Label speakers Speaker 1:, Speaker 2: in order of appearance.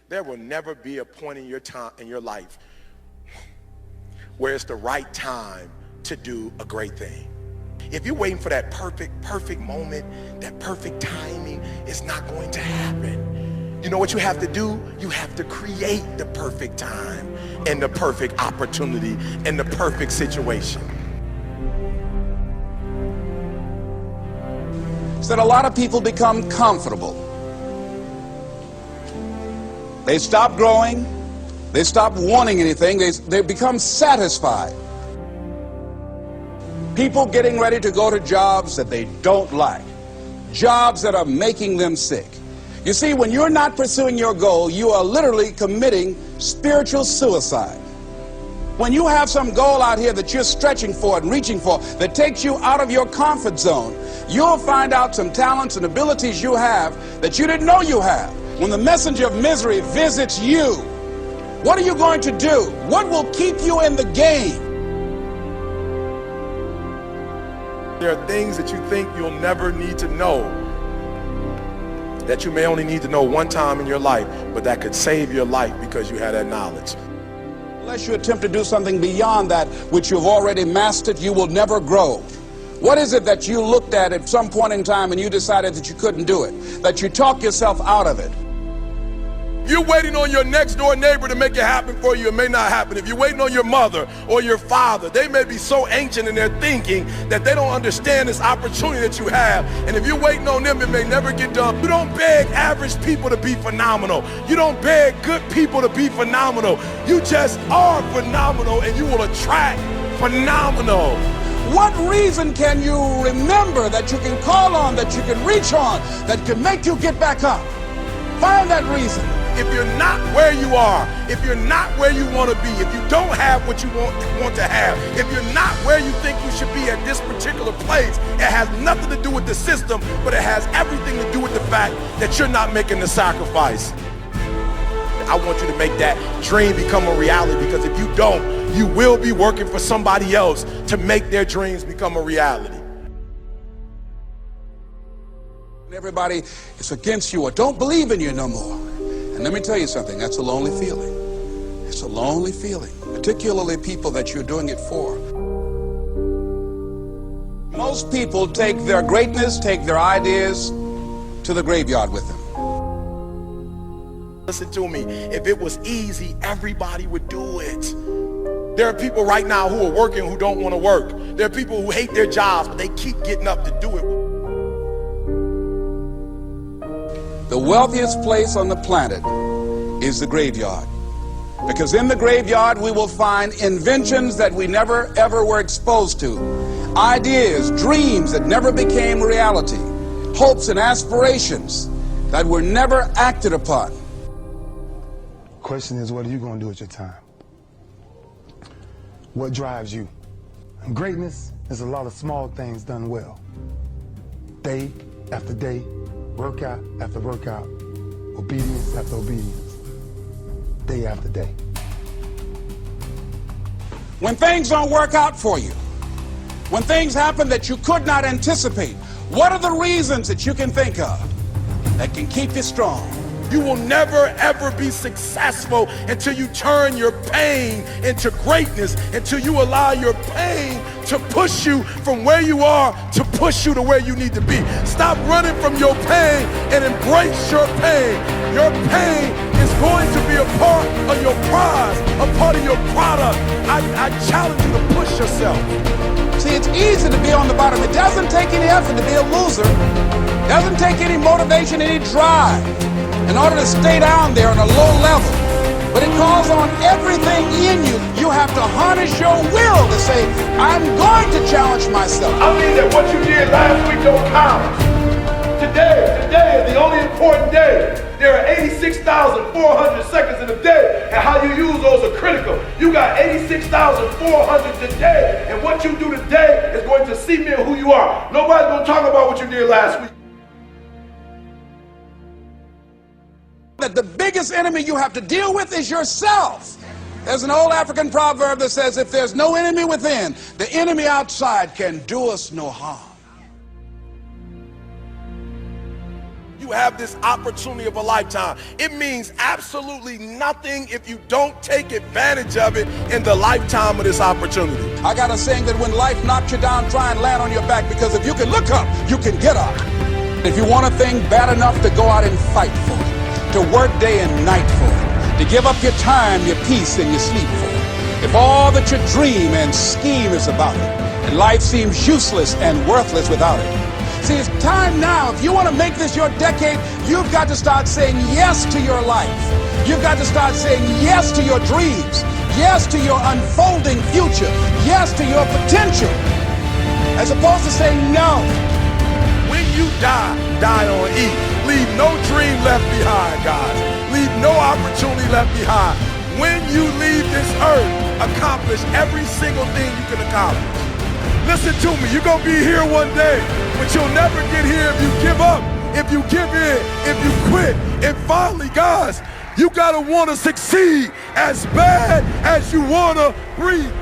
Speaker 1: There will never be a point in your life where it's the right time to do a great thing. If you're waiting for that perfect moment, that perfect timing, it's not going to happen. You know what you have to do? You have to create the perfect time and the perfect opportunity and the perfect situation.
Speaker 2: Is that a lot of people become comfortable. They stop growing. They stop wanting anything. They become satisfied. People getting ready to go to jobs that they don't like, jobs that are making them sick. You see, when you're not pursuing your goal, you are literally committing spiritual suicide. When you have some goal out here that you're stretching for and reaching for that takes you out of your comfort zone, you'll find out some talents and abilities you have that you didn't know you have. When the messenger of misery visits you, what are you going to do? What will keep you in the game?
Speaker 1: There are things that you think you'll never need to know, that you may only need to know one time in your life, but that could save your life because you had that knowledge.
Speaker 2: Unless you attempt to do something beyond that which you've already mastered, you will never grow. What is it that you looked at some point in time and you decided that you couldn't do it, that you talked yourself out of it?
Speaker 1: You're waiting on your next door neighbor to make it happen for you, it may not happen. If you're waiting on your mother or your father, they may be so ancient in their thinking that they don't understand this opportunity that you have. And if you're waiting on them, it may never get done. You don't beg average people to be phenomenal. You don't beg good people to be phenomenal. You just are phenomenal, and you will attract phenomenal.
Speaker 2: What reason can you remember that you can call on, that you can reach on, that can make you get back up? Find that reason.
Speaker 1: If you're not where you are, if you're not where you want to be, if you don't have what you want to have, if you're not where you think you should be at this particular place, it has nothing to do with the system, but it has everything to do with the fact that you're not making the sacrifice. I want you to make that dream become a reality, because if you don't, you will be working for somebody else to make their dreams become a reality.
Speaker 2: Everybody is against you or don't believe in you no more. And let me tell you something, that's a lonely feeling. It's a lonely feeling, particularly people that you're doing it for. Most people take their greatness, take their ideas to the graveyard with them.
Speaker 1: Listen to me, if it was easy, everybody would do it. There are people right now who are working who don't want to work. There are people who hate their jobs, but they keep getting up to do it.
Speaker 2: The wealthiest place on the planet is the graveyard. Because in the graveyard we will find inventions that we never ever were exposed to. Ideas, dreams that never became reality. Hopes and aspirations that were never acted upon.
Speaker 3: Question is, what are you going to do with your time? What drives you? And greatness is a lot of small things done well. Day after day, workout after workout, obedience after obedience, day after day.
Speaker 2: When things don't work out for you, when things happen that you could not anticipate, what are the reasons that you can think of that can keep you strong?
Speaker 1: You will never ever be successful until you turn your pain into greatness, until you allow your pain to push you from where you are to push you to where you need to be. Stop running from your pain and embrace your pain. Your pain is going to be a part of your prize, a part of your product. I challenge you to push yourself.
Speaker 2: See, it's easy to be on the bottom. It doesn't take any effort to be a loser. It doesn't take any motivation, any drive in order to stay down there on a low level. But it calls on everything in you. You have to harness your will to say, I'm going to challenge myself.
Speaker 1: I mean that what you did last week don't count. Today is the only important day. There are 86,400 seconds in a day, and how you use those are critical. You got 86,400 today, and what you do today is going to cement who you are. Nobody's going to talk about what you did last week.
Speaker 2: That the biggest enemy you have to deal with is yourself. There's an old African proverb that says, if there's no enemy within, the enemy outside can do us no harm.
Speaker 1: you have this opportunity of a lifetime. It means absolutely nothing if you don't take advantage of it in the lifetime of this opportunity.
Speaker 2: I got a saying that when life knocks you down, try and land on your back, because if you can look up, you can get up. If you want a thing bad enough to go out and fight for it, to work day and night for it, to give up your time, your peace, and your sleep for it, if all that you dream and scheme is about it, and life seems useless and worthless without it. See, it's time now. If you want to make this your decade, you've got to start saying yes to your life. You've got to start saying yes to your dreams, yes to your unfolding future, yes to your potential, as opposed to saying no.
Speaker 1: When you die, die on E. Leave no dream left behind, guys. Leave no opportunity left behind. When you leave this earth, accomplish every single thing you can accomplish. Listen to me, you're going to be here one day, but you'll never get here if you give up, if you give in, if you quit. And finally, guys, you got to want to succeed as bad as you want to breathe.